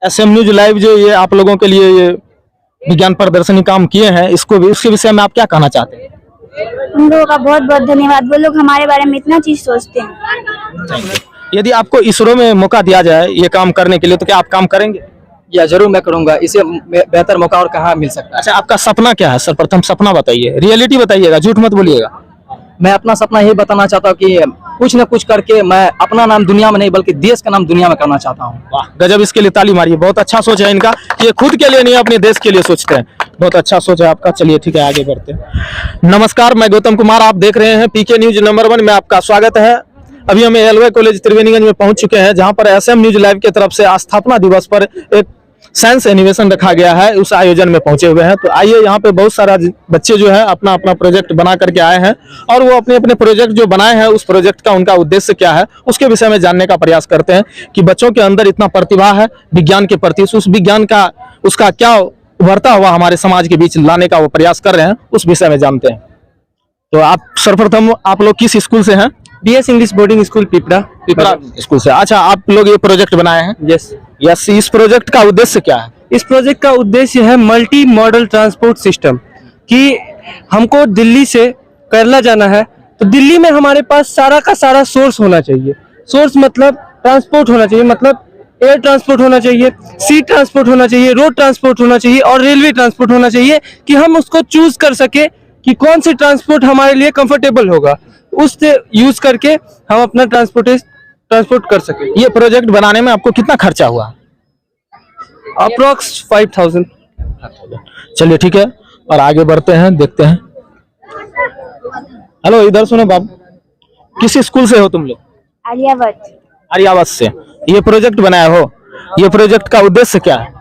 SM news live जो ये आप लोगों के लिए ये विज्ञान प्रदर्शनी काम किए हैं, इसको भी उसके विषय में आप क्या कहना चाहते हैं? उन लोगों का बहुत बहुत धन्यवाद। वो लोग हमारे बारे में इतना चीज सोचते हैं। यदि आपको इसरो में मौका दिया जाए ये काम करने के लिए तो क्या आप काम करेंगे? या जरूर मैं करूंगा, इससे बेहतर मौका और कहाँ मिल सकता है। अच्छा, आपका सपना क्या है? सर्वप्रथम सपना बताइए, रियलिटी बताइएगा, झूठ मत बोलिएगा। मैं अपना सपना यही बताना चाहता हूँ कि कुछ न कुछ करके मैं अपना नाम दुनिया में नहीं बल्कि देश का नाम दुनिया में करना चाहता हूँ। वाह, गजब, इसके लिए ताली मारिए। बहुत अच्छा सोच है इनका, ये खुद के लिए नहीं अपने देश के लिए सोचते हैं। बहुत अच्छा सोच है आपका। चलिए ठीक है, आगे बढ़ते हैं। नमस्कार, मैं गौतम कुमार, आप देख रहे हैं पीके न्यूज नंबर 1 में आपका स्वागत है। अभी हम एलवाई कॉलेज त्रिवेणीगंज में पहुंच चुके हैं, जहां पर एसएम न्यूज लाइव की तरफ से स्थापना दिवस पर एक साइंस एनिमेशन रखा गया है, उस आयोजन में पहुंचे हुए हैं। तो आइए, यहाँ पे बहुत सारा बच्चे जो है अपना अपना प्रोजेक्ट बना करके आए हैं और वो अपने अपने प्रोजेक्ट जो बनाए हैं उस प्रोजेक्ट का उनका उद्देश्य क्या है उसके विषय में जानने का प्रयास करते हैं कि बच्चों के अंदर इतना प्रतिभा है विज्ञान के प्रति, उस विज्ञान का उसका क्या उभरता हुआ हमारे समाज के बीच लाने का वो प्रयास कर रहे हैं, उस विषय में जानते हैं। तो आप सर्वप्रथम आप लोग किस स्कूल से हैं? BS English boarding school Pipra school से। अच्छा, आप लोग ये प्रोजेक्ट बनाए हैं? यस। इस प्रोजेक्ट का उद्देश्य क्या है? इस प्रोजेक्ट का उद्देश्य है मल्टी मॉडल ट्रांसपोर्ट सिस्टम, कि हमको दिल्ली से केरला जाना है तो दिल्ली में हमारे पास सारा का सारा सोर्स होना चाहिए। सोर्स मतलब ट्रांसपोर्ट होना चाहिए, मतलब एयर ट्रांसपोर्ट होना चाहिए, सी ट्रांसपोर्ट होना चाहिए, रोड ट्रांसपोर्ट होना चाहिए और रेलवे ट्रांसपोर्ट होना चाहिए, कि हम उसको चूज कर सके कि कौन से ट्रांसपोर्ट हमारे लिए कंफर्टेबल होगा, उससे यूज करके हम अपना ट्रांसपोर्ट कर सके। ये प्रोजेक्ट बनाने में आपको कितना खर्चा हुआ? अप्रोक्स 5000। चलिए ठीक है, और आगे बढ़ते हैं, देखते हैं। हेलो, इधर सुनो बाबू, किस स्कूल से हो तुम लोग? आर्यावत से। ये प्रोजेक्ट बनाया हो, ये प्रोजेक्ट का उद्देश्य क्या है?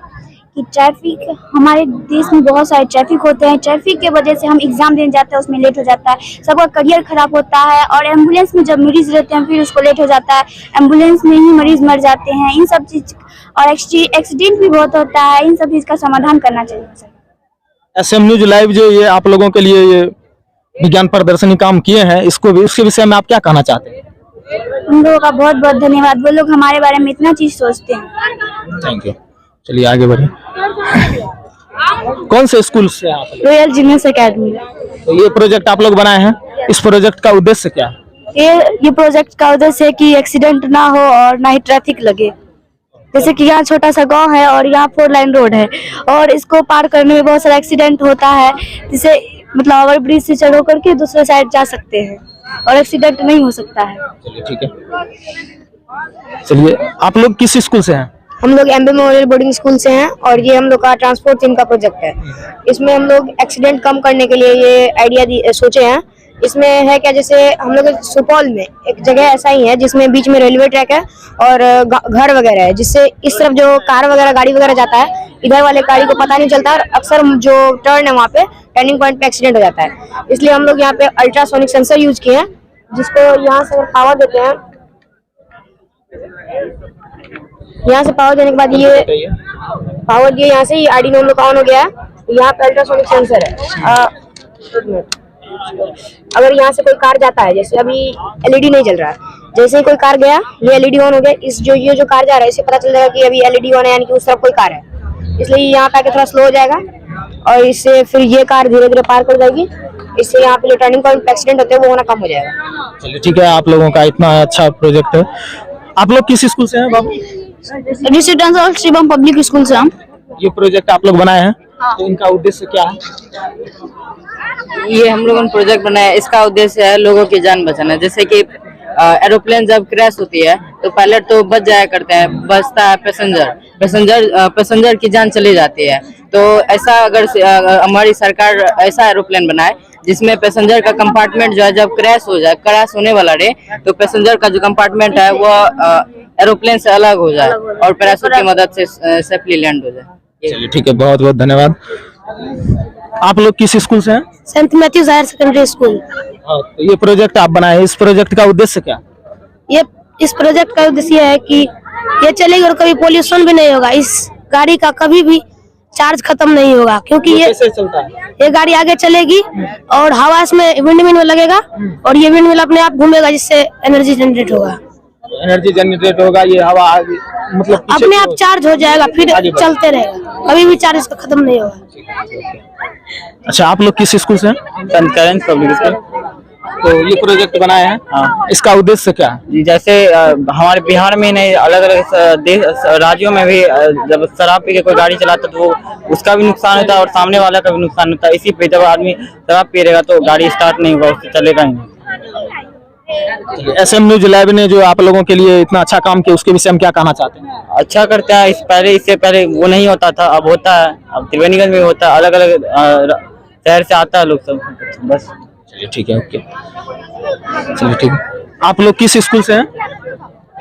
कि ट्रैफिक, हमारे देश में बहुत सारे ट्रैफिक होते हैं, ट्रैफिक के वजह से हम एग्जाम देने जाते हैं उसमें लेट हो जाता है, सबका करियर खराब होता है। और एम्बुलेंस में जब मरीज रहते हैं फिर उसको लेट हो जाता है, एम्बुलेंस में ही मरीज मर जाते हैं। इन सब चीज और एक्सीडेंट भी बहुत होता है, इन सब चीज का समाधान करना चाहिए सर। एसएम न्यूज लाइव जो ये आप लोगों के लिए ये विज्ञान प्रदर्शनी काम किए हैं, इसको भी उसके विषय में आप क्या कहना चाहते हैं? उन लोगों का बहुत बहुत धन्यवाद। वो लोग हमारे बारे में इतना चीज सोचते हैं। Thank you. चलिए आगे बढ़िए। कौन से स्कूल से आप? Royal genius academy. तो ये प्रोजेक्ट आप लोग बनाए हैं, इस प्रोजेक्ट का उद्देश्य क्या है? ये प्रोजेक्ट का उद्देश्य है कि एक्सीडेंट ना हो और ना ही ट्रैफिक लगे। जैसे कि यहाँ छोटा सा गांव है और यहाँ 4 लाइन रोड है और इसको पार करने में बहुत सारा एक्सीडेंट होता है, जिसे मतलब ओवर ब्रिज से चढ़ होकर के दूसरे साइड जा सकते हैं और एक्सीडेंट नहीं हो सकता है। चलिए ठीक है। चलिए, आप लोग किस स्कूल से हैं? हम लोग एमबी मेमोरियल बोर्डिंग स्कूल से हैं और ये हम लोग का ट्रांसपोर्ट थीम का प्रोजेक्ट है। इसमें हम लोग एक्सीडेंट कम करने के लिए ये आइडिया सोचे हैं। इसमें है क्या, जैसे हम लोग सुपौल में एक जगह ऐसा ही है जिसमें बीच में रेलवे ट्रैक है और घर वगैरह है, जिससे इस तरफ जो कार वगैरह गाड़ी वगैरह जाता है इधर वाले गाड़ी को पता नहीं चलता और अक्सर जो टर्न है वहाँ पे टर्निंग पॉइंट पे एक्सीडेंट हो जाता है। इसलिए हम लोग यहाँ पे अल्ट्रासोनिक सेंसर यूज किए हैं, जिसको यहाँ से पावर देते हैं। यहाँ से पावर देने के बाद ये पावर दिए, यहाँ से ये आर्डिनो हम लोग ऑन हो गया है। यहाँ पे अल्ट्रासोनिक सेंसर है। अगर यहाँ से कोई कार जाता है, जैसे अभी एलईडी नहीं जल रहा है, जैसे ही कोई कार गया ये एलईडी ऑन हो गया, ये जो कार जा रहा है इससे पता चल जाएगा कि अभी एलईडी ऑन है, यानी कि उस तरफ कोई कार है। इसलिए यहाँ पे आके थोड़ा स्लो हो जाएगा और इससे फिर ये कार धीरे धीरे पार कर जाएगी। इससे यहाँ पे जो टर्निंग पॉइंट एक्सीडेंट होते हैं वो होना कम हो जाएगा। चलिए ठीक है, आप लोगों का इतना अच्छा प्रोजेक्ट है। आप लोग किस स्कूल से हैं बाबू? रेसिडेंशियल शिवम पब्लिक स्कूल से हम। ये प्रोजेक्ट आप लोग बनाए हैं, तो इनका उद्देश्य क्या है? ये हम लोगों ने प्रोजेक्ट बनाया, इसका उद्देश्य है लोगों की जान बचाना। जैसे कि एरोप्लेन जब क्रैश होती है तो पायलट तो बच जाया करते हैं, बचता है पैसेंजर की जान चली जाती है। तो ऐसा अगर हमारी सरकार ऐसा एरोप्लेन बनाए जिसमें पैसेंजर का कंपार्टमेंट जो है जब क्रैश होने वाला रहे तो पैसेंजर का जो कंपार्टमेंट है वो एरोप्लेन से अलग हो जाए और पैराशूट की मदद से सेफली लैंड हो जाए। चलिए ठीक है, बहुत बहुत धन्यवाद। आप लोग किस स्कूल से हैं? Saint Matthews higher secondary school. तो ये प्रोजेक्ट आप बनाए, इस प्रोजेक्ट का उद्देश्य क्या? इस प्रोजेक्ट का उद्देश्य है कि ये चलेगी और कभी पोल्यूशन भी नहीं होगा, इस गाड़ी का कभी भी चार्ज खत्म नहीं होगा, क्योंकि ये कैसे चलता है? ये गाड़ी आगे चलेगी और हवा इसमें विंड मिल लगेगा और ये विंड मिल अपने आप घूमेगा, जिससे एनर्जी जनरेट होगा। एनर्जी जनरेट होगा, ये हवा मतलब पीछे अपने की आप ओर- चार्ज हो जाएगा, फिर आगे बढ़- चलते रहेगा, कभी भी चार्ज इसका खत्म नहीं होगा। अच्छा, आप लोग किस स्कूल से हैं? संत कैरेंस पब्लिक स्कूल। तो ये प्रोजेक्ट बनाए हैं, इसका उद्देश्य क्या है? जी, जैसे हमारे बिहार में नहीं, अलग अलग देश राज्यों में भी जब शराब पी के कोई गाड़ी चलाता है तो वो उसका भी नुकसान होता है और सामने वाला का भी नुकसान होता है। इसी पे जब आदमी शराब पी रहेगा तो गाड़ी स्टार्ट नहीं होगा, उससे चलेगा ही नहीं। SM न्यूज लैब ने जो आप लोगों के लिए इतना अच्छा काम किया, उसके विषय में क्या कहना चाहते हैं? अच्छा करता है। इससे पहले वो नहीं होता था, अब होता है। अब त्रिवेणीगंज में होता है, अलग अलग शहर से आता है लोग सब। बस चलिए ठीक है, ओके, चलिए ठीक है। आप लोग किस स्कूल से हैं?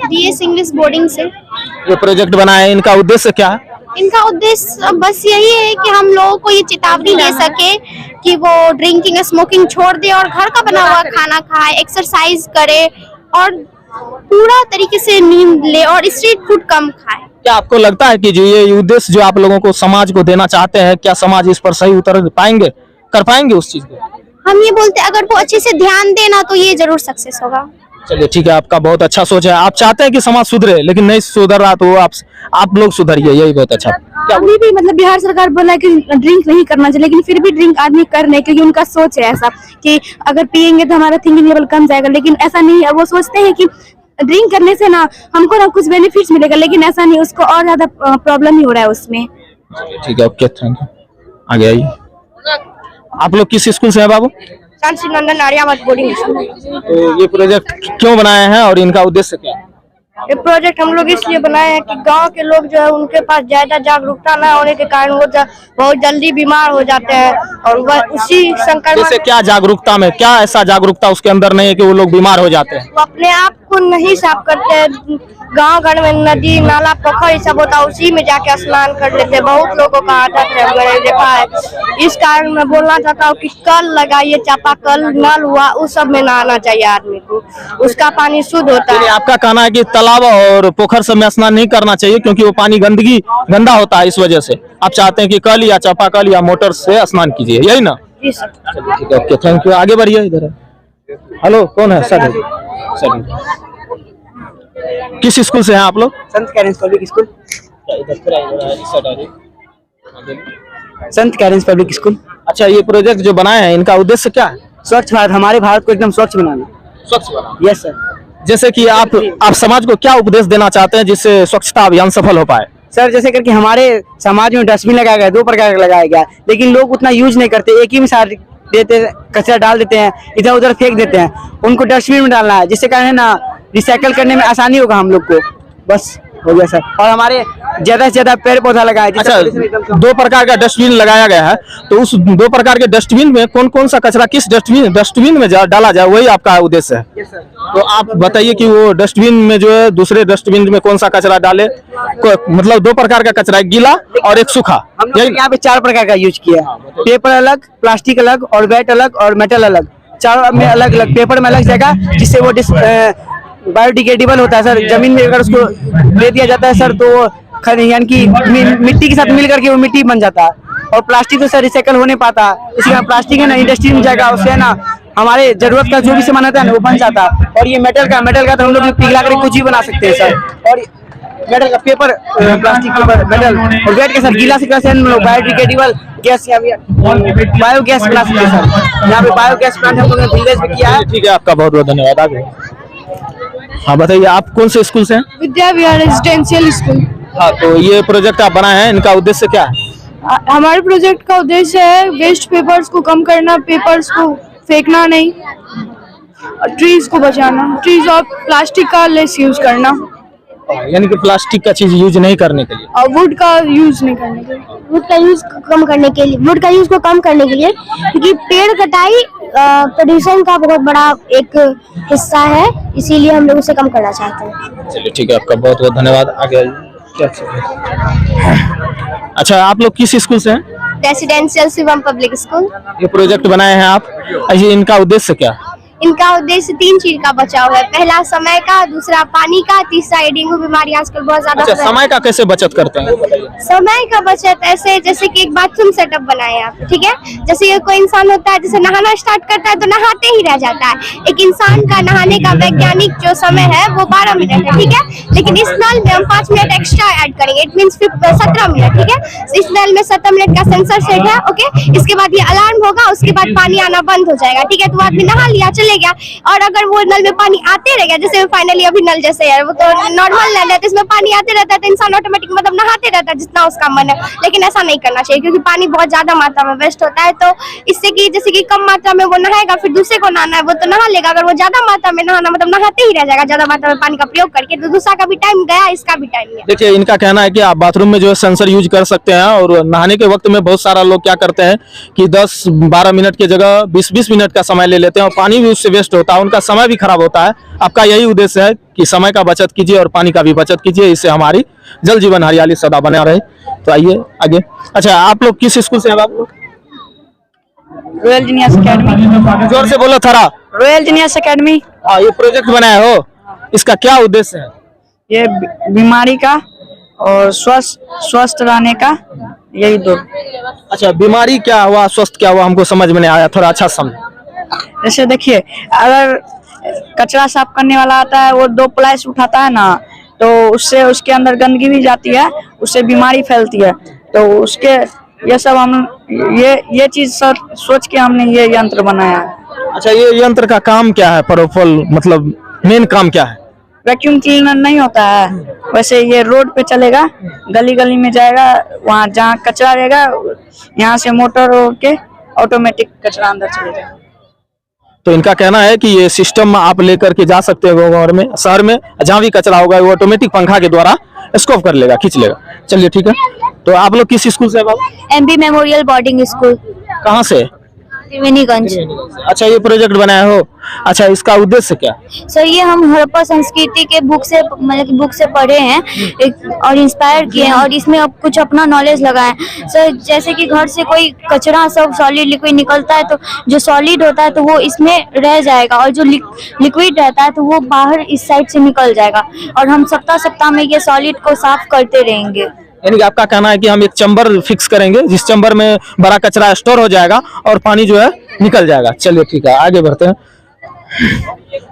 DS इंग्लिश बोर्डिंग से। ये प्रोजेक्ट बनाए हैं, इनका उद्देश्य क्या है? इनका उद्देश्य बस यही है कि हम लोगों को ये चेतावनी दे सके कि वो ड्रिंकिंग स्मोकिंग छोड़ दे और घर का बना हुआ खाना खाए, एक्सरसाइज करे और पूरा तरीके से नींद ले और स्ट्रीट फूड कम खाए। क्या आपको लगता है कि जो ये उद्देश्य जो आप लोगों को समाज को देना चाहते हैं, क्या समाज इस पर सही उतर पाएंगे, कर पाएंगे उस चीज को? हम ये बोलते हैं अगर वो अच्छे से ध्यान देना तो ये जरूर सक्सेस होगा। चलिए ठीक है, आपका बहुत अच्छा सोच है। आप चाहते हैं कि समाज सुधरे, लेकिन नहीं सुधर रहा तो आप लोग सुधरिए, यही बहुत अच्छा। अभी भी मतलब बिहार सरकार बोला है कि ड्रिंक नहीं करना चाहिए, लेकिन फिर भी ड्रिंक आदमी करने, क्योंकि उनका सोच है ऐसा कि अगर पियेंगे तो हमारा थिंकिंग लेवल कम जाएगा, लेकिन ऐसा नहीं है। वो सोचते हैं कि ड्रिंक करने से ना हमको ना कुछ बेनिफिट्स मिलेगा, लेकिन ऐसा नहीं, उसको और ज्यादा प्रॉब्लम ही हो रहा है उसमें। ठीक है, ओके, थैंक यू। आगे आइए। आप लोग किस स्कूल से हैं बाबू? संत नंदन आर्यावत बोर्डिंग स्कूल। तो ये प्रोजेक्ट क्यों बनाए हैं और इनका उद्देश्य क्या है? ये प्रोजेक्ट हम लोग इसलिए बनाए हैं कि गांव के लोग जो है उनके पास ज्यादा जागरूकता न होने के कारण वो बहुत जल्दी बीमार हो जाते हैं और वह उसी संक्रमण जैसे क्या जागरूकता में, क्या ऐसा जागरूकता उसके अंदर नहीं है कि वो लोग बीमार हो जाते हैं? वो अपने आप को नहीं साफ करते हैं। गांव घर में नदी नाला पोखर सब होता है, उसी में जाके स्नान कर लेते हैं। बहुत लोगों का आदत है, मैंने देखा है। इस कारण मैं बोलना चाहता हूँ कि कल लगाइए, चापाकल, नल हुआ, उस सब में नहाना चाहिए आदमी को, उसका पानी शुद्ध होता यानी है। आपका कहना है कि तालाब और पोखर सब में स्नान नहीं करना चाहिए क्योंकि वो पानी गंदा होता है, इस वजह से आप चाहते हैं कि कल या चापाकल या मोटर से स्नान कीजिए, यही ना? जी सर। ठीक है, ओके, थैंक यू। आगे बढ़िए, इधर। हेलो, कौन है सर? सर, किस स्कूल से हैं आप लोग? संत कैरेंस पब्लिक स्कूल। संत कैरेंस पब्लिक स्कूल। अच्छा, ये प्रोजेक्ट जो बनाए हैं, इनका उद्देश्य क्या है? स्वच्छ भारत, हमारे भारत को एकदम स्वच्छ बनाना। स्वच्छ बनाना। Yes sir. जैसे कि आप समाज को क्या उपदेश देना चाहते हैं जिससे स्वच्छता अभियान सफल हो पाए? सर, जैसे करके हमारे समाज में डस्टबिन लगाया गया, 2 प्रकार का लगाया गया, लेकिन लोग उतना यूज नहीं करते। एक ही में सार देते, कचरा डाल देते हैं, इधर उधर फेंक देते हैं। उनको डस्टबिन में डालना है, जिससे कारण है ना रिसाइकल करने में आसानी होगा हम लोग को। बस हो गया सर। और हमारे ज्यादा से ज्यादा पेड़ पौधा लगाए। अच्छा, 2 प्रकार का डस्टबिन लगाया गया है, तो उस 2 प्रकार के डस्टबिन में कौन कौन सा कचरा किस डस्टबिन में डाला जाए, वही आपका उद्देश्य है? तो आप बताइए कि वो डस्टबिन में जो है, दूसरे डस्टबिन में कौन सा कचरा डाले? मतलब 2 प्रकार का कचरा, एक गीला और एक सूखा। हम लोग यहाँ पे 4 प्रकार का यूज किया है। पेपर अलग, प्लास्टिक अलग और वेट अलग और मेटल अलग। 4 में अलग अलग। पेपर में अलग जाएगा जिससे वो बायोडिग्रेडेबल होता है सर। जमीन में अगर उसको दे दिया जाता है सर तो वो यानी कि मिट्टी के साथ मिल करके वो मिट्टी बन जाता है। और प्लास्टिक तो सर रिसाइकल हो नहीं पाता, इसी कारण प्लास्टिक है ना इंडस्ट्री में जाएगा, उससे है ना हमारे जरूरत का जो भी सामान आता है ना वो बन जाता है। और ये मेटल का तो हम लोग पिघला कर कुछ भी बना सकते हैं सर। और मेटल का पेपर, प्लास्टिक पेपर, मेटल और वेट के साथ गीला से हम लोग बायोडिग्रेडेबल गैस या बायोगैस बना सकते हैं सर। यहाँ पे बायोगैस प्लांट हम लोगों ने विलेज में किया है। ठीक है, आपका बहुत बहुत धन्यवाद। आगे हाँ बताइए, आप कौन से स्कूल से हैं? Vidya Vihar residential school. हाँ, तो ये प्रोजेक्ट आप बनाए हैं, इनका उद्देश्य क्या है? हमारे प्रोजेक्ट का उद्देश्य है वेस्ट पेपर्स को कम करना, पेपर्स को फेंकना नहीं, और ट्रीज को बचाना, ट्रीज और प्लास्टिक का लेस यूज करना, यानी कि प्लास्टिक का चीज यूज नहीं करने के लिए, और वुड का यूज नहीं करने के लिए। वुड का यूज कम करने के लिए, वुड का यूज को कम करने के लिए, क्योंकि पेड़ कटाई प्रदूषण का बहुत बड़ा एक हिस्सा है, इसीलिए हम लोग उसे कम करना चाहते हैं। चलिए ठीक है, आपका बहुत बहुत धन्यवाद। आगे क्या? अच्छा, आप लोग किस स्कूल से हैं? Residential Shivam public school. ये प्रोजेक्ट बनाए हैं आप, अच्छा, इनका उद्देश्य क्या? इनका उद्देश्य 3 चीज का बचाव है। पहला समय का, दूसरा पानी का, तीसरा ये डेंगू बीमारी आजकल बहुत ज्यादा अच्छा, हो रहा है। समय का कैसे बचत करते हैं? समय का बचत ऐसे जैसे कि एक बाथरूम सेटअप बनाए आप, ठीक है। जैसे ये कोई इंसान होता है, जैसे नहाना स्टार्ट करता है तो नहाते ही रह जाता है। एक इंसान का नहाने का वैज्ञानिक जो समय है वो 12 मिनट है, ठीक है। लेकिन इस नल में हम 5 मिनट एक्स्ट्रा ऐड करेंगे, इट मींस 17 मिनट, ठीक है। इस नल में 17 मिनट का सेंसर सेट है, ओके। इसके बाद ये अलार्म होगा, उसके बाद पानी आना बंद हो जाएगा, ठीक है। तो आदमी नहा लिया, चले गया। और अगर वो नल में पानी आते रह गया, जैसे फाइनली अभी नल जैसे है, वो तो नॉर्मल नल है, तो इसमें पानी आते रहता है, तो इंसान ऑटोमेटिक मतलब नहाते रहता है जितना उसका मन है। लेकिन ऐसा नहीं करना चाहिए, क्योंकि पानी बहुत ज्यादा मात्रा में वेस्ट होता है। तो इससे कि जैसे कि कम मात्रा में वो नहाएगा, फिर दूसरे को नहाना है वो तो नहा लेगा। अगर वो ज्यादा मात्रा में नहाना मतलब नहाते ही रह जाएगा ज्यादा मात्रा में पानी का प्रयोग करके, तो दूसरा का भी टाइम गया, इसका भी टाइम गया। देखिए, इनका कहना है कि आप बाथरूम में जो है सेंसर यूज कर सकते हैं, और नहाने के वक्त में बहुत सारा लोग क्या करते हैं कि 10-12 मिनट की जगह 20-20 मिनट का समय ले लेते हैं, और पानी भी उससे वेस्ट होता है, उनका समय भी खराब होता है। आपका यही उद्देश्य है कि समय का बचत कीजिए और पानी का भी बचत कीजिए, इससे हमारी जल जीवन हरियाली सदा बना रहे। तो आइए आगे। अच्छा, आप लोग किस स्कूल से हैं आप लोग? Royal genius academy. जोर से बोलो थोड़ा। Royal genius academy. ये प्रोजेक्ट बनाए हो, इसका क्या उद्देश्य है? ये बीमारी का और स्वस्थ रहने का, यही दो। अच्छा, बीमारी क्या हुआ, स्वस्थ क्या हुआ, हमको समझ में नहीं आया, थोड़ा अच्छा समझ। जैसे देखिए, अगर कचरा साफ करने वाला आता है, वो 2 प्लास उठाता है ना, तो उससे उसके अंदर गंदगी भी जाती है, उससे बीमारी फैलती है। तो उसके ये सब हम ये चीज सर सोच के हमने ये यंत्र बनाया है। अच्छा, ये यंत्र का काम क्या है? परोफल मतलब मेन काम क्या है? वैक्यूम क्लीनर नहीं होता है, वैसे ये रोड पे चलेगा, गली गली में जाएगा, वहाँ जहाँ कचरा रहेगा यहाँ से मोटर के ऑटोमेटिक कचरा अंदर चलेगा। तो इनका कहना है कि ये सिस्टम आप लेकर के जा सकते हो गाँव में, शहर में, जहाँ भी कचरा होगा वो ऑटोमेटिक पंखा के द्वारा स्कोप कर लेगा, खींच लेगा। चलिए ठीक है। तो आप लोग किस स्कूल से है बाबू? एमबी मेमोरियल बोर्डिंग स्कूल, कहाँ से? त्रिवेणीगंज। अच्छा, ये प्रोजेक्ट बनाए हो। अच्छा, इसका उद्देश्य क्या? सर ये हम हड़प्पा संस्कृति के बुक से मतलब बुक से पढ़े हैं और इंस्पायर किए हैं, और इसमें अब कुछ अपना नॉलेज लगाए हैं। सर जैसे कि घर से कोई कचरा सब सॉलिड लिक्विड निकलता है, तो जो सॉलिड होता है तो वो इसमें रह जाएगा, और जो लिक्विड रहता है तो वो बाहर इस साइड से निकल जाएगा, और हम सप्ताह में ये सॉलिड को साफ करते रहेंगे। यानी कि आपका कहना है कि हम एक चैम्बर फिक्स करेंगे, जिस चैम्बर में बड़ा कचरा स्टोर हो जाएगा और पानी जो है निकल जाएगा। चलिए ठीक है, आगे बढ़ते हैं।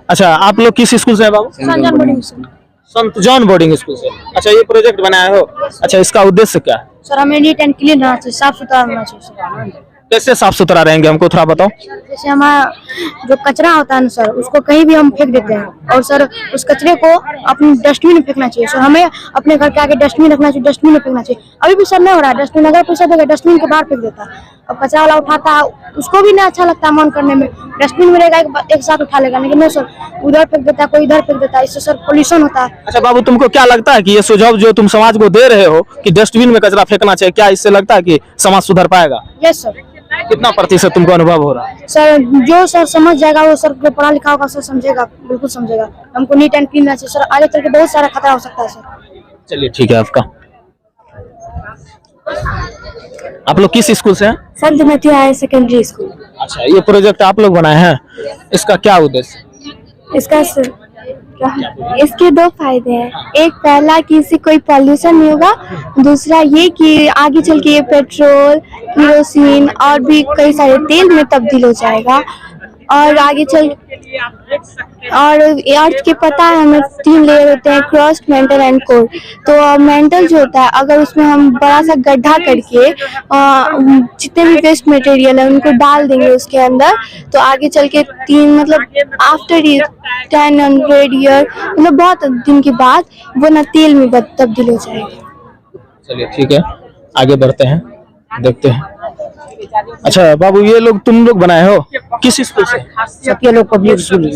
अच्छा, आप लोग किस स्कूल से हैं बाबू? संत जॉन बोर्डिंग स्कूल से। अच्छा, ये प्रोजेक्ट बनाए हो। अच्छा, इसका उद्देश्य क्या है? सर हमें नीट एंड क्लीन रहना चाहिए, साफ सुथरा रहना चाहिए। कैसे साफ सुथरा रहेंगे, हमको थोड़ा बताओ। जैसे हमारा जो कचरा होता है ना सर, उसको कहीं भी हम फेंक देते हैं, और सर उस कचरे को अपने डस्टबिन में फेंकना चाहिए। सर हमें अपने घर के आगे डस्टबिन रखना चाहिए, डस्टबिन में फेंकना चाहिए। अभी भी सर नहीं हो रहा है, डस्टबिन अगर पैसा देगा डस्टबिन के बाहर फेंक देता है, और कचरा वाला उठाता है, उसको भी नहीं अच्छा लगता मन करने में, डस्टबिन में रहेगा एक साथ उठा लेगा। लेकिन नहीं सर, उधर फेंक देता है, कोई इधर फेंक देता है, इससे सर पोल्यूशन होता है। अच्छा बाबू, तुमको क्या लगता है कि ये सुझाव जो तुम समाज को दे रहे हो कि डस्टबिन में कचरा फेंकना चाहिए, क्या इससे लगता है कि समाज सुधर पाएगा? Yes sir. कितना प्रतिशत तुमको अनुभव हो रहा है? सर जो सर समझ जाएगा, वो सर जो पढ़ा लिखा होगा सर समझेगा, बिल्कुल समझेगा। हमको नीट एंड क्लीन रहना चाहिए सर, आगे चल के बहुत सारा खतरा हो सकता है सर। चलिए ठीक है। आपका, आप लोग किस स्कूल से हैं? संत मैथ्यू हायर सेकेंडरी स्कूल। अच्छा, ये प्रोजेक्ट आप लोग बनाए हैं, इसका क्या उद्देश्य? इसका इसके 2 फायदे हैं। एक पहला कि इससे कोई पॉल्यूशन नहीं होगा, दूसरा ये कि आगे चल के ये पेट्रोल, केरोसिन और भी कई सारे तेल में तब्दील हो जाएगा, और आगे चल और अर्थ के पता है हमें 3 लेयर होते हैं, क्रस्ट, मेंटल एंड कोर। तो मेंटल जो होता है, अगर उसमें हम बड़ा सा गड्ढा करके जितने भी वेस्ट मटेरियल है उनको डाल देंगे उसके अंदर, तो आगे चल के 3 मतलब आफ्टर 1000 ईयर मतलब बहुत दिन के बाद वो ना तेल में तब्दील हो जाएगा। चलिए ठीक है, आगे बढ़ते हैं, देखते हैं। अच्छा बाबू, ये लोग तुम लोग बनाए हो, किस स्कूल से? Satyalok public school.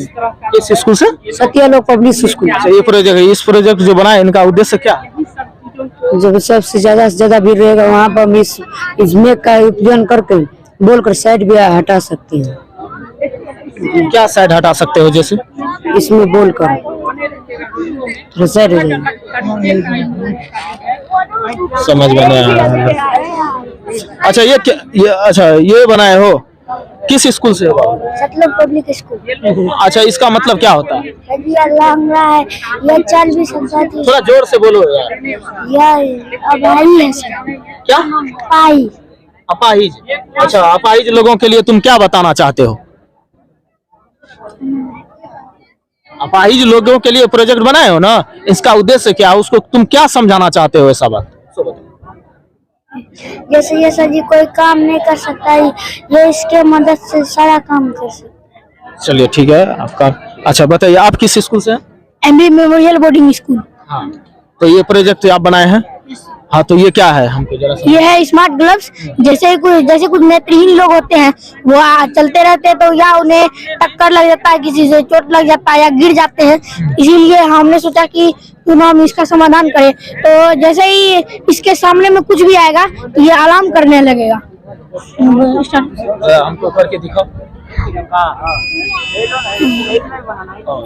किस स्कूल से? Satyalok public school. अच्छा, ये प्रोजेक्ट है, इस प्रोजेक्ट जो बनाए इनका उद्देश्य क्या है? जब सबसे ज्यादा से ज्यादा भीड़ रहेगा वहाँ पर हम इसमें का उपयोग करके बोलकर साइड भी हटा सकते हैं। क्या साइड हटा सकते हो? जैसे इसमें बोलकर थोड़ा साइड हो जाएगा। समझ में नहीं आ रहा है। अच्छा, ये क्या, ये अच्छा ये बनाए हो, किस स्कूल से हो बाबू? Sutlej public school. अच्छा, इसका मतलब क्या होता है? यह चल भी सकता थी। थोड़ा जोर से बोलो यार। यह अभाई है सर। क्या? पाई। अपाहिज। अच्छा, अपाहिज लोगों के लिए तुम क्या बताना चाहते हो? अपाहिज लोगों के लिए प्रोजेक्ट बनाए हो ना, इसका उद्देश्य क्या है, उसको तुम क्या समझाना चाहते हो? ऐसा बात जैसे ये सर जी कोई काम नहीं कर सकता है, ये इसके मदद से सारा काम कर सकता है। चलिए ठीक है आपका। अच्छा बताइए, आप किस स्कूल से हैं? MB memorial boarding school. हाँ, तो ये प्रोजेक्ट आप बनाए हैं? हाँ, तो ये क्या है हमको जरा ये है स्मार्ट ग्लव्स। जैसे कुछ नेत्रहीन लोग होते हैं, वो चलते रहते हैं तो या उन्हें टक्कर लग जाता है, किसी से चोट लग जाता है या गिर जाते हैं, इसीलिए हमने सोचा कि क्यों हम इसका समाधान करें। तो जैसे ही इसके सामने में कुछ भी आएगा तो ये अलार्म करने लगेगा। हमको करके दिखाओ।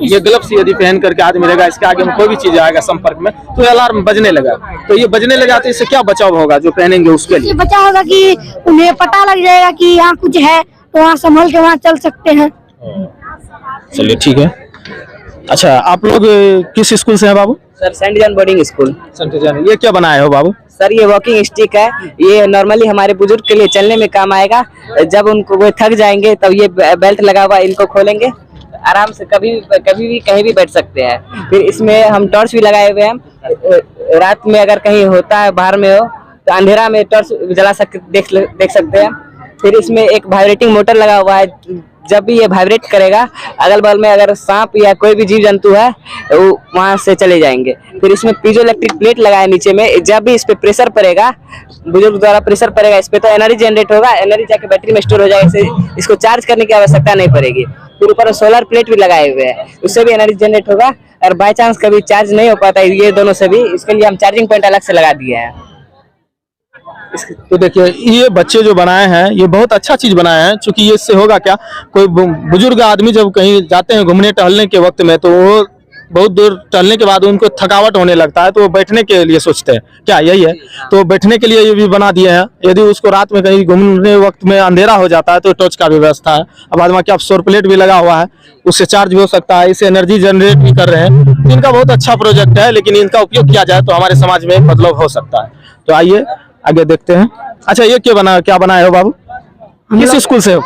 ये ग्लव्स यदि पहन करके आदमी रहेगा, इसके आगे में कोई भी चीज आएगा संपर्क में तो अलार्म बजने लगा। तो ये बजने लगा तो इससे क्या बचाव होगा जो पहनेंगे उसके लिए? बचाव होगा कि उन्हें पता लग जाएगा कि यहाँ कुछ है, तो वहाँ संभल के वहाँ चल सकते हैं। चलिए ठीक है। अच्छा, आप लोग किस स्कूल से हैं बाबू? Sir Saint John boarding school. Saint John. ये क्या बनाए हो बाबू? सर ये वॉकिंग स्टिक है, ये नॉर्मली हमारे बुजुर्ग के लिए चलने में काम आएगा। जब उनको वो थक जाएंगे तब ये बेल्ट लगा हुआ इनको खोलेंगे, आराम से कभी भी कहीं भी बैठ सकते हैं। फिर इसमें हम टॉर्च भी लगाए हुए हैं, रात में अगर कहीं होता है बाहर में हो तो अंधेरा में टॉर्च जला सकते देख सकते हैं। फिर इसमें एक वाइब्रेटिंग मोटर लगा हुआ है, जब भी ये वाइब्रेट करेगा अगल बगल में अगर सांप या कोई भी जीव जंतु है वो वहां से चले जाएंगे। फिर इसमें पीजो इलेक्ट्रिक प्लेट लगाया नीचे में, जब भी इस पे प्रेशर पड़ेगा, बुजुर्ग द्वारा प्रेशर पड़ेगा इस पे तो एनर्जी जनरेट होगा, एनर्जी जाके बैटरी में स्टोर हो जाएगा, इसको चार्ज करने की आवश्यकता नहीं पड़ेगी। फिर ऊपर सोलर प्लेट भी लगाए हुए हैं, उससे भी एनर्जी जनरेट होगा। और बाई चांस कभी चार्ज नहीं हो पाता ये दोनों से भी, इसके लिए हम चार्जिंग पॉइंट अलग से लगा दिए हैं। तो देखिए, ये बच्चे जो बनाए हैं ये बहुत अच्छा चीज बनाए हैं, क्योंकि ये इससे होगा क्या, कोई बुजुर्ग आदमी जब कहीं जाते हैं घूमने टहलने के वक्त में, तो वो बहुत दूर टहलने के बाद उनको थकावट होने लगता है, तो वो बैठने के लिए सोचते हैं, क्या यही है? तो बैठने के लिए ये भी बना दिए हैं। यदि उसको रात में कहीं घूमने वक्त में अंधेरा हो जाता है तो टॉर्च का व्यवस्था है। अब बाद में क्या सोलर प्लेट भी लगा हुआ है, उससे चार्ज भी हो सकता है, इससे एनर्जी जनरेट भी कर रहे हैं। इनका बहुत अच्छा प्रोजेक्ट है, लेकिन इनका उपयोग किया जाए तो हमारे समाज में बदलाव हो सकता है। तो आइए आगे देखते हैं। अच्छा, ये क्या बनाए हो बाबू? किस स्कूल से हो?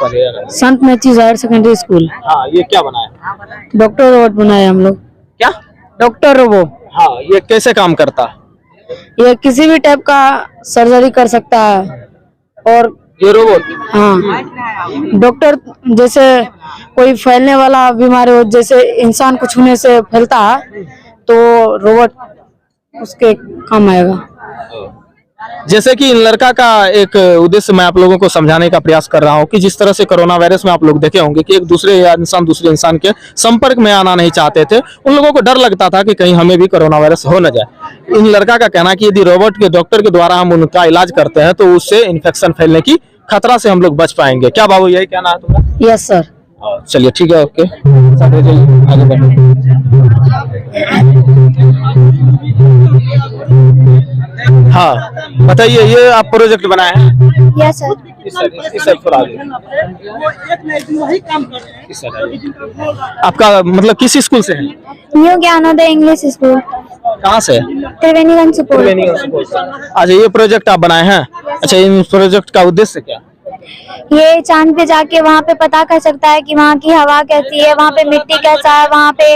संत मैथ्यूज हायर सेकेंडरी स्कूल। हाँ, ये क्या बनाया? डॉक्टर रोबोट बनाए हम लोग। क्या? Doctor robot. हाँ, ये कैसे काम करता है? ये किसी भी टाइप का सर्जरी कर सकता है। और ये रोबोट? हाँ, डॉक्टर जैसे कोई फैलने वाला बीमारी हो, जैसे इंसान को छूने से फैलता है, तो रोबोट उसके काम आएगा। जैसे कि इन लड़का का एक उद्देश्य मैं आप लोगों को समझाने का प्रयास कर रहा हूं कि जिस तरह से कोरोना वायरस में आप लोग देखे होंगे कि एक दूसरे इंसान के संपर्क में आना नहीं चाहते थे, उन लोगों को डर लगता था कि कहीं हमें भी कोरोना वायरस हो न जाए। इन लड़का का कहना है कि यदि रोबोट के डॉक्टर के द्वारा हम उनका इलाज करते हैं तो उससे इन्फेक्शन फैलने की खतरा से हम लोग बच पाएंगे। क्या बाबू, यही कहना है तुम्हारा? Yes sir. चलिए ठीक है, ओके, आगे बढ़िए। हाँ बताइए, ये आप प्रोजेक्ट बनाए हैं? Yes sir. इस साइड थोड़ा आगे। आपका मतलब किस स्कूल से है? New Gyanodaya English school. कहाँ से? त्रिवेणीगंज सुपौल। अच्छा, ये प्रोजेक्ट आप बनाए हैं? अच्छा, इन प्रोजेक्ट का उद्देश्य क्या? ये चांद पे जाके वहाँ पे पता कर सकता है कि वहाँ की हवा कैसी है, वहाँ पे मिट्टी कैसा है, वहाँ पे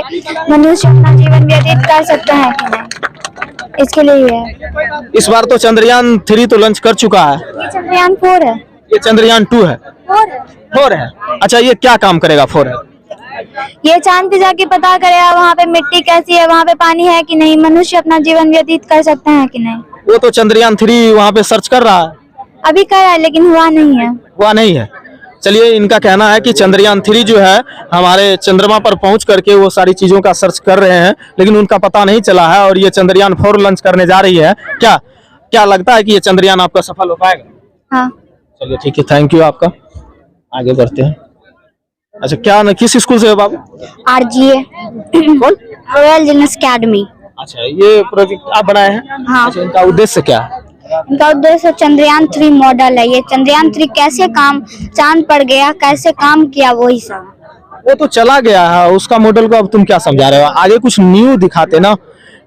मनुष्य अपना जीवन व्यतीत कर सकते हैं कि नहीं, इसके लिए ही है। इस बार तो चंद्रयान 3 तो लॉन्च कर चुका है। ये चंद्रयान 4 है। ये चंद्रयान 2 है। 4 है। अच्छा, ये क्या काम करेगा 4 है? ये चांद पे जाके पता करेगा वहाँ पे मिट्टी कैसी है, वहाँ पे पानी है कि नहीं, मनुष्य अपना जीवन व्यतीत कर सकते हैं कि नहीं। वो तो चंद्रयान 3 वहाँ पे सर्च कर रहा है। अभी कर रहा है लेकिन हुआ नहीं है। हुआ नहीं है। चलिए, इनका कहना है कि चंद्रयान 3 जो है हमारे चंद्रमा पर पहुंच करके वो सारी चीजों का सर्च कर रहे हैं, लेकिन उनका पता नहीं चला है, और ये चंद्रयान 4 लॉन्च करने जा रही है। क्या लगता है कि ये चंद्रयान आपका सफल हो पाएगा? हाँ। चलिए ठीक है, थैंक यू आपका। आगे बढ़ते हैं। अच्छा, किस स्कूल से हो बाबू? RGA कौन? Royal gymnast academy. अच्छा, ये प्रोजेक्ट आप बनाए हैं? हाँ। अच्छा, इनका उद्देश्य क्या है? इनका उद्देश्य चंद्रयान 3 मॉडल है। ये चंद्रयान 3 कैसे काम चांद पर गया, कैसे काम किया, वही सब। वो तो चला गया है, उसका मॉडल को अब तुम क्या समझा रहे हो? आगे कुछ न्यू दिखाते ना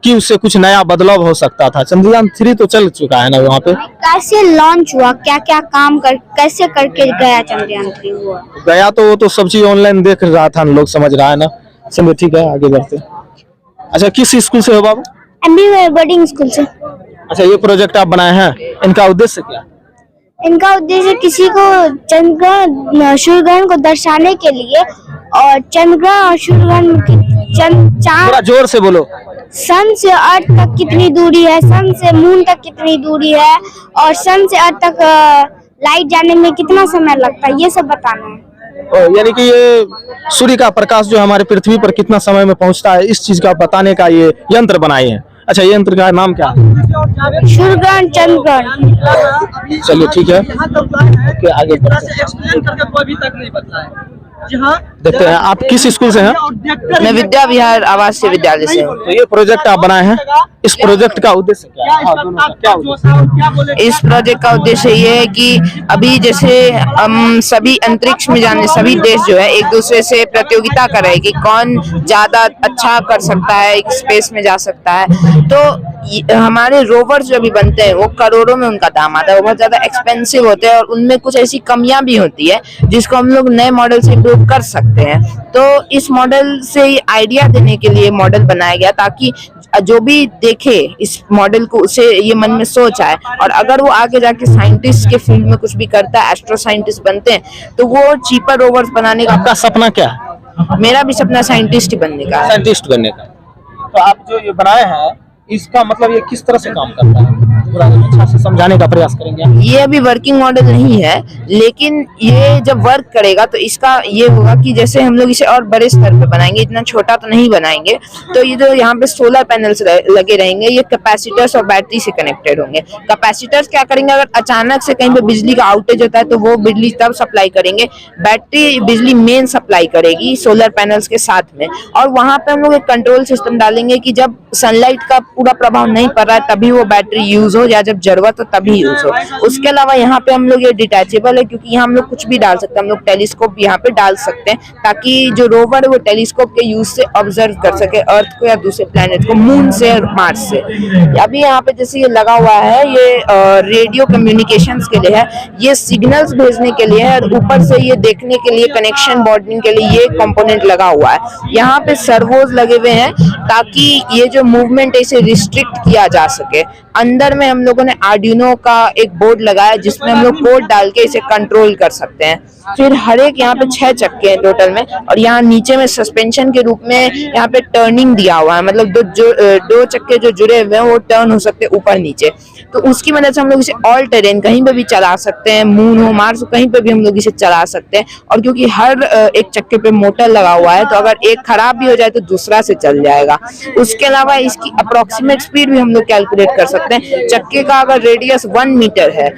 कि उससे कुछ नया बदलाव हो सकता था। चंद्रयान 3 तो चल चुका है ना वहाँ पे। कैसे लॉन्च हुआ, क्या क्या काम कर कैसे करके गया चंद्रयान 3 हुआ? गया तो वो तो सब चीज ऑनलाइन देख रहा था, लोग समझ रहा है ना। चलिए ठीक है, आगे बढ़ते। अच्छा, किस स्कूल से हो बाबू? एमबी बोर्डिंग स्कूल से। अच्छा, ये प्रोजेक्ट आप बनाए हैं, इनका उद्देश्य क्या? इनका उद्देश्य किसी को चंद्रग्रहण सूर्यग्रहण को दर्शाने के लिए, और चंद्रग्रहण और सूर्यग्रहण की थोड़ा चांद जोर से बोलो। सन से अर्थ तक कितनी दूरी है, सन से मून तक कितनी दूरी है, और सन से अर्थ तक लाइट जाने में कितना समय लगता है, ये सब बताना है। यानी कि ये सूर्य का प्रकाश जो हमारे पृथ्वी पर कितना समय में पहुंचता है, इस चीज का बताने का ये यंत्र बनाए हैं। अच्छा, ये यंत्र का नाम क्या है? सूर्यग्रहण चंद्रग्रहण। चलिए ठीक है, ओके, आगे बढ़ते हैं। देखते हैं आप किस स्कूल से हैं? मैं विद्या विहार आवासीय विद्यालय से हूँ। तो ये प्रोजेक्ट आप बनाए हैं, इस प्रोजेक्ट का उद्देश्य क्या है? हाँ, दोनों का क्या उद्देश्य? इस प्रोजेक्ट का उद्देश्य ये है कि अभी जैसे हम सभी अंतरिक्ष में जाने, सभी देश जो है एक दूसरे से प्रतियोगिता कर रहे हैं कि कौन ज्यादा अच्छा कर सकता है, स्पेस में जा सकता है। तो हमारे रोवर्स जो भी बनते हैं वो करोड़ों में उनका दाम आता है, वो बहुत ज्यादा एक्सपेंसिव होते हैं और उनमें कुछ ऐसी कमियां भी होती है जिसको हम लोग नए मॉडल से इम्प्रूव कर सकते हैं। तो इस मॉडल से आइडिया देने के लिए मॉडल बनाया गया ताकि जो भी देखे इस मॉडल को उसे ये मन में सोच आए, और अगर वो आगे जाके साइंटिस्ट के फील्ड में कुछ भी करता है, एस्ट्रो साइंटिस्ट बनते हैं, तो वो चीपर रोवर्स बनाने का। आपका सपना क्या है? मेरा भी सपना साइंटिस्ट ही बनने का है। साइंटिस्ट बनने का। तो आप जो ये बनाए हैं, इसका मतलब ये किस तरह से काम करता है, पूरा अच्छा से समझाने का प्रयास करेंगे। ये अभी वर्किंग मॉडल नहीं है, लेकिन ये जब वर्क करेगा तो इसका ये होगा कि जैसे हम लोग इसे और बड़े स्तर पे बनाएंगे, इतना छोटा तो नहीं बनाएंगे। तो ये जो यहाँ पे सोलर पैनल्स लगे रहेंगे, ये कैपेसिटर्स और बैटरी से कनेक्टेड होंगे। कैपेसिटर्स क्या करेंगे, अगर अचानक से कहीं पे बिजली का आउटेज होता है तो वो बिजली तब सप्लाई करेंगे। बैटरी बिजली मेन सप्लाई करेगी सोलर पैनल्स के साथ में, और वहां पे हम लोग एक कंट्रोल सिस्टम डालेंगे कि जब सनलाइट का पूरा प्रभाव नहीं पड़ रहा है तभी वो बैटरी यूज हो, या जब जरूरत हो तभी यूज हो। उसके अलावा यहाँ पे हम लोग ये डिटैचेबल है, क्योंकि यहाँ हम लोग कुछ भी डाल सकते हैं। हम लोग टेलीस्कोप यहाँ पे डाल सकते हैं ताकि जो रोवर है वो टेलीस्कोप के यूज से ऑब्जर्व कर सके अर्थ को या दूसरे प्लेनेट को, मून से और मार्स से। अभी यहाँ पे जैसे ये लगा हुआ है, ये रेडियो कम्युनिकेशंस के लिए है, ये सिग्नल्स भेजने के लिए है, और ऊपर से ये देखने के लिए, कनेक्शन बॉन्डिंग के लिए ये कंपोनेंट लगा हुआ है। यहाँ पे सर्वोज लगे हुए हैं ताकि ये जो मूवमेंट है इसे रिस्ट्रिक्ट किया जा सके। अंदर में हम लोगों ने आर्डिनो का एक बोर्ड लगाया जिसमें हम लोग कोड डाल के इसे कंट्रोल कर सकते हैं। फिर हर एक यहाँ पे 6 चक्के हैं टोटल में, और यहाँ नीचे में सस्पेंशन के रूप में यहाँ पे टर्निंग दिया हुआ है, मतलब दो चक्के जो जुड़े हुए हैं वो टर्न हो सकते हैं ऊपर नीचे। तो उसकी मदद से हम लोग इसे ऑल टेरेन कहीं पे भी चला सकते हैं, मून हो, मार्स हो, कहीं पे भी हम लोग इसे चला सकते हैं। और क्योंकि हर एक चक्के पे मोटर लगा हुआ है तो अगर एक खराब भी हो जाए तो दूसरा से चल जाएगा। उसके अलावा इसकी अप्रोक्सीमेट स्पीड भी हम लोग कैलकुलेट कर सकते हैं। चक्के का अगर रेडियस 1 मीटर है,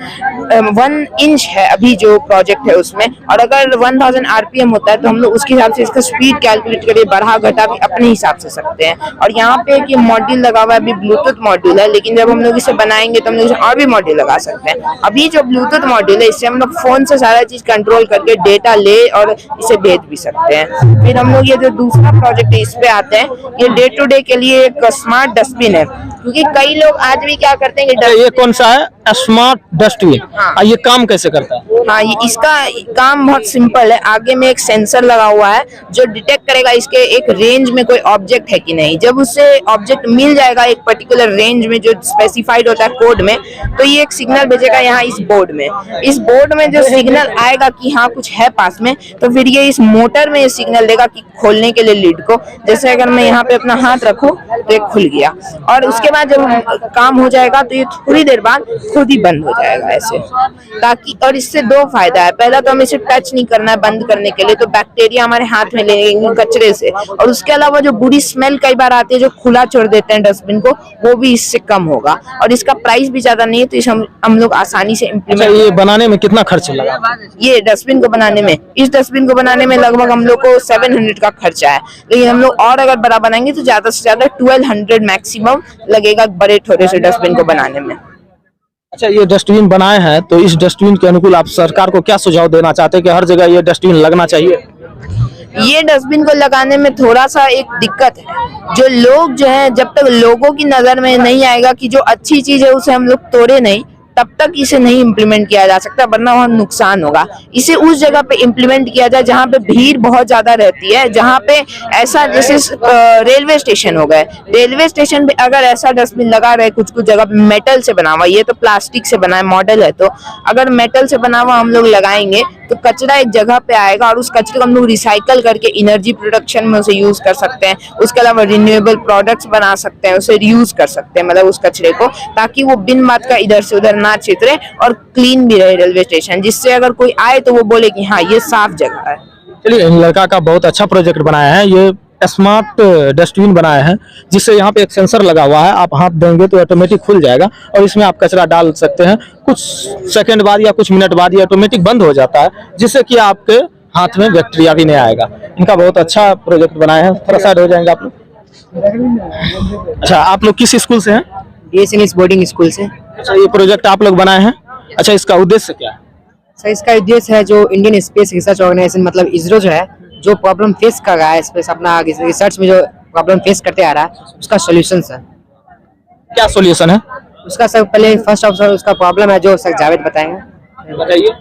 1 इंच है अभी जो प्रोजेक्ट है उसमें, और अगर 1000 RPM होता है तो हम लोग उसके हिसाब से इसका स्पीड कैलकुलेट करके बढ़ा घटा भी अपने हिसाब से सकते हैं। और यहाँ पे एक मॉड्यूल लगा हुआ है, अभी ब्लूटूथ मॉड्यूल है, लेकिन जब हम लोग इसे बनाएंगे तो हम लोग इसे और भी मॉड्यूल लगा सकते हैं। अभी जो ब्लूटूथ मॉड्यूल है इससे हम लोग फोन से सारा चीज कंट्रोल करके डेटा ले और इसे भेज भी सकते हैं। फिर हम लोग ये जो दूसरा प्रोजेक्ट है इस पे आते हैं, ये डे टू डे के लिए एक स्मार्ट डस्टबिन है, क्योंकि कई लोग आज भी क्या करते हैं कि ये कौन सा है? Smart dustbin. हाँ। ये काम कैसे करता है? हाँ, इसका काम बहुत सिंपल है। आगे में एक सेंसर लगा हुआ है जो डिटेक्ट करेगा इसके एक रेंज में कोई ऑब्जेक्ट है कि नहीं। जब उसे ऑब्जेक्ट मिल जाएगा एक पर्टिकुलर रेंज में जो स्पेसिफाइड होता है कोड में, तो ये एक सिग्नल भेजेगा यहाँ इस बोर्ड में। इस बोर्ड में जो सिग्नल आएगा कि हाँ कुछ है पास में, तो फिर ये इस मोटर में ये सिग्नल देगा कि खोलने के लिए लीड को। जैसे अगर मैं यहाँ पे अपना हाथ रखूं तो ये खुल गया, और उसके बाद जब काम हो जाएगा तो ये थोड़ी देर बाद खुद ही बंद हो जाएगा ऐसे। ताकि, और इससे 2 फायदा है। पहला तो हमें इसे टच नहीं करना है बंद करने के लिए, तो बैक्टीरिया हमारे हाथ में लगेंगे कचरे से, और उसके अलावा जो बुरी स्मेल कई बार आती है जो खुला छोड़ देते हैं डस्टबिन को, वो भी इससे कम होगा। और इसका प्राइस भी ज्यादा नहीं है, तो इसे हम लोग आसानी से इम्प्लीमेंट। ये बनाने में कितना खर्च लगा? ये डस्टबिन को बनाने में, इस डस्टबिन को बनाने में लगभग हम लोग को 700 का खर्चा है, लेकिन हम लोग और अगर बड़ा बनाएंगे तो ज्यादा से ज्यादा 1200 मैक्सिमम लगेगा बड़े छोटे से डस्टबिन को बनाने में। अच्छा, ये डस्टबिन बनाए हैं तो इस डस्टबिन के अनुकूल आप सरकार को क्या सुझाव देना चाहते हैं कि हर जगह ये डस्टबिन लगना चाहिए? ये डस्टबिन को लगाने में थोड़ा सा एक दिक्कत है। जो लोग जो है, जब तक लोगों की नजर में नहीं आएगा कि जो अच्छी चीज है उसे हम लोग तोड़े नहीं, तब तक इसे नहीं इम्प्लीमेंट किया जा सकता, वरना वहाँ नुकसान होगा। इसे उस जगह पे इम्प्लीमेंट किया जाए जहाँ पे भीड़ बहुत ज्यादा रहती है, जहाँ पे ऐसा जैसे रेलवे स्टेशन हो गए, रेलवे स्टेशन पे अगर ऐसा डस्टबिन लगा रहे, कुछ कुछ जगह पे मेटल से बना हुआ, ये तो प्लास्टिक से बना है मॉडल है, तो अगर मेटल से बना हुआ हम लोग लगाएंगे तो कचरा एक जगह पे आएगा और उस कचरे को हम लोग रिसाइकल करके एनर्जी प्रोडक्शन में उसे यूज कर सकते हैं। उसके अलावा रिन्यूएबल प्रोडक्ट्स बना सकते हैं, उसे रीयूज कर सकते हैं, मतलब उस कचरे को, ताकि वो बिन बात का इधर से उधर ना छितरे और क्लीन भी रहे रेलवे स्टेशन, जिससे अगर कोई आए तो वो बोले कि हाँ ये साफ जगह है। चलिए, इन लड़का का बहुत अच्छा प्रोजेक्ट बनाया है, ये स्मार्ट डस्टबिन बनाया है जिससे यहाँ पे एक सेंसर लगा हुआ है, आप हाथ देंगे तो ऑटोमेटिक खुल जाएगा और इसमें आप कचरा डाल सकते हैं। कुछ सेकंड बाद या कुछ मिनट बाद ये ऑटोमेटिक बंद हो जाता है, जिससे कि आपके हाथ में बैक्टीरिया भी नहीं आएगा। इनका बहुत अच्छा प्रोजेक्ट बनाया है। थोड़ा साइड हो जाएंगे आप लोग। अच्छा, आप लोग किस स्कूल से हैं? BS बोर्डिंग स्कूल से। अच्छा, ये प्रोजेक्ट आप लोग बनाए हैं। अच्छा, इसका उद्देश्य क्या है? सर, इसका उद्देश्य है जो इंडियन स्पेस रिसर्च ऑर्गेनाइजेशन मतलब इसरो जो है, जो प्रॉब्लम फेस कर रहा है स्पेस अपना रिसर्च में, जो प्रॉब्लम फेस करते आ रहा है, उसका सॉल्यूशन सर। क्या सॉल्यूशन है उसका सर, पहले फर्स्ट ऑप्शन उसका प्रॉब्लम है जो सर जावेद बताएंगे। बताइए।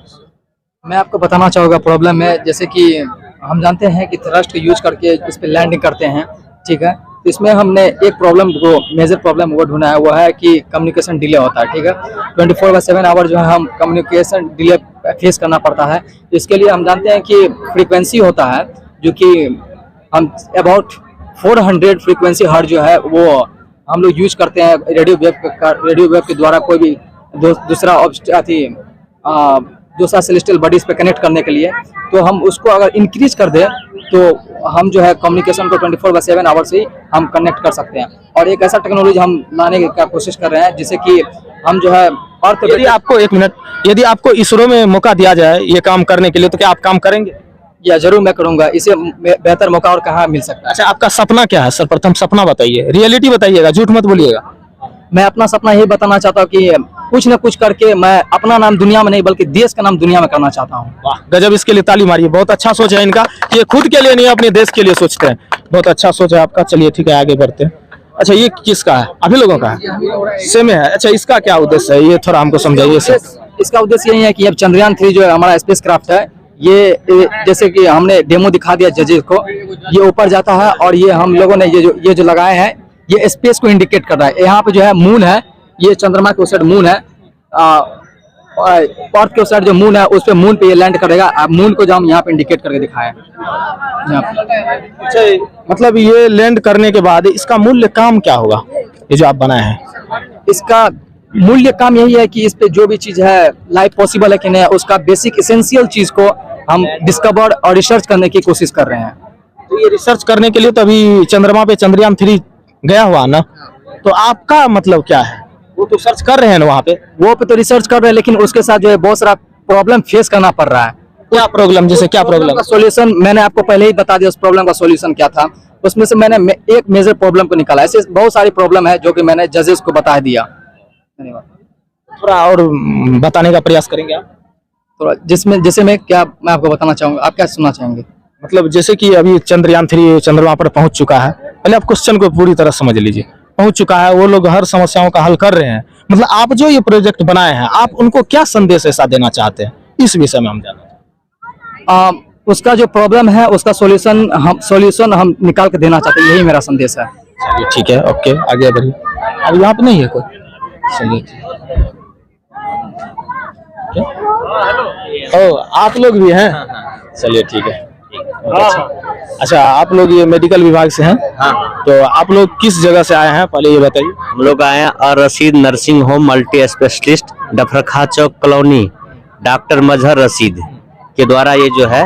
मैं आपको बताना चाहूँगा प्रॉब्लम है, जैसे कि हम जानते हैं कि थ्रस्ट का यूज करके इस पे लैंडिंग करते हैं, ठीक है। तो इसमें हमने एक प्रॉब्लम को, मेजर प्रॉब्लम वो ढूंढा है, वो है कि कम्युनिकेशन डिले होता है, ठीक है। 24/7 आवर जो है हम कम्युनिकेशन डिले फेस करना पड़ता है। इसके लिए हम जानते हैं कि फ्रीक्वेंसी होता है जो कि हम अबाउट 400 फ्रीक्वेंसी हर्ट्ज जो है वो हम लोग यूज करते हैं रेडियो वेव के द्वारा कोई भी दूसरा सेलेस्टियल बॉडीज पे कनेक्ट करने के लिए। तो हम उसको अगर इंक्रीज कर दें तो हम जो है कम्युनिकेशन को 24/7 आवर से ही हम कनेक्ट कर सकते हैं। और एक ऐसा टेक्नोलॉजी हम लाने की कोशिश कर रहे हैं जिससे कि हम जो है अर्थ, यदि आपको एक मिनट, यदि आपको इसरो में मौका दिया जाए ये काम करने के लिए तो क्या आप काम करेंगे? या जरूर मैं करूंगा, इसे बेहतर मौका और कहाँ मिल सकता है। अच्छा, आपका सपना क्या है? सर्वप्रथम सपना बताइए, रियलिटी बताइएगा, झूठ मत बोलिएगा। मैं अपना सपना यही बताना चाहता हूँ कि कुछ न कुछ करके मैं अपना नाम दुनिया में नहीं बल्कि देश का नाम दुनिया में करना चाहता हूँ। वाह, गजब, इसके लिए ताली मारिए। बहुत अच्छा सोच है इनका, ये खुद के लिए नहीं अपने देश के लिए सोचते हैं। बहुत अच्छा सोच है आपका। चलिए ठीक है, आगे बढ़ते हैं। अच्छा, ये किसका है? अभी लोगों का है, सेम है। अच्छा, इसका क्या उद्देश्य है, ये थोड़ा हमको समझाइए सर। इसका उद्देश्य यही है कि अब चंद्रयान 3 जो है हमारा स्पेस क्राफ्ट है, ये जैसे कि हमने डेमो दिखा दिया जजेस को, ये ऊपर जाता है और ये हम लोगों ने ये जो लगाए हैं ये स्पेस को इंडिकेट कर रहा है। यहाँ पे जो है मून है, ये चंद्रमा के उस साइड मून है, अर्थ के उस साइड जो मून है उस पे मून पे ये लैंड करेगा। मून को जो हम यहाँ पे इंडिकेट करके दिखाए। अच्छा, मतलब ये लैंड करने के बाद इसका मूल्य काम क्या होगा, ये जो आप बनाए हैं? इसका मूल्य काम यही है कि इस पे जो भी चीज है लाइफ पॉसिबल है कि नहीं, उसका बेसिक एसेंशियल चीज को हम डिस्कवर और रिसर्च करने की कोशिश कर रहे हैं। तो ये रिसर्च करने के लिए तो अभी चंद्रमा पे चंद्रयान 3 गया हुआ ना, तो आपका मतलब क्या है? वो तो सर्च कर रहे हैं ना वहाँ पे, वो पे तो रिसर्च कर रहे हैं, लेकिन उसके साथ जो है बहुत सारा प्रॉब्लम फेस करना पड़ रहा है। क्या प्रॉब्लम? जैसे क्या प्रॉब्लम? सॉल्यूशन मैंने आपको पहले ही बता दिया, उस प्रॉब्लम का सॉल्यूशन क्या था। उसमें से मैंने एक मेजर प्रॉब्लम को निकाला। ऐसे बहुत सारी प्रॉब्लम है जो कि मैंने जजेस को बता दिया। धन्यवाद। थोड़ा और बताने का प्रयास करेंगे आप? थोड़ा जिसमें जैसे मैं आपको बताना चाहूंगा, आप क्या सुनना चाहेंगे? मतलब जैसे कि अभी चंद्रयान 3 चंद्रमा पर पहुंच चुका है, पहले आप क्वेश्चन को पूरी तरह समझ लीजिए। पहुंच चुका है, वो लोग हर समस्याओं का हल कर रहे हैं, मतलब आप जो ये प्रोजेक्ट बनाए हैं आप उनको क्या संदेश ऐसा देना चाहते हैं, इस विषय में हम जानना। उसका जो प्रॉब्लम है उसका सॉल्यूशन हम निकाल के देना चाहते हैं, यही मेरा संदेश है। चलिए ठीक है, ओके, आगे बढ़िए। अब यहाँ पे नहीं है कोई? चलिए, ओ आप लोग भी हैं? चलिए ठीक है। अच्छा, आप लोग ये मेडिकल विभाग से हैं? तो आप लोग किस जगह से आए हैं, पहले ये बताइए। हम लोग आए हैं और Rashid nursing home multi specialist डफरखा चौक कॉलोनी, डॉक्टर मजहर रशीद के द्वारा ये जो है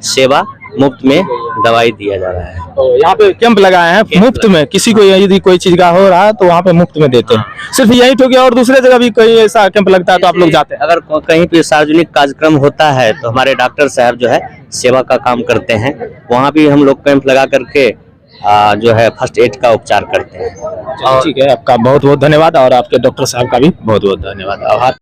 सेवा मुफ्त में दवाई दिया जा रहा है। तो यहाँ पे कैंप लगाए हैं मुफ्त में, किसी को यदि कोई चीज का हो रहा है तो वहाँ पे मुफ्त में देते हैं। सिर्फ यही ठोके और दूसरे जगह भी कहीं ऐसा कैंप लगता है तो आप लोग जाते हैं? अगर कहीं पे सार्वजनिक कार्यक्रम होता है तो हमारे डॉक्टर साहब जो है सेवा का काम करते हैं, वहाँ भी हम लोग कैंप लगा करके जो है फर्स्ट एड का उपचार करते हैं। चलिए, ठीक है, आपका बहुत बहुत धन्यवाद और आपके डॉक्टर साहब का भी बहुत बहुत धन्यवाद। आभार।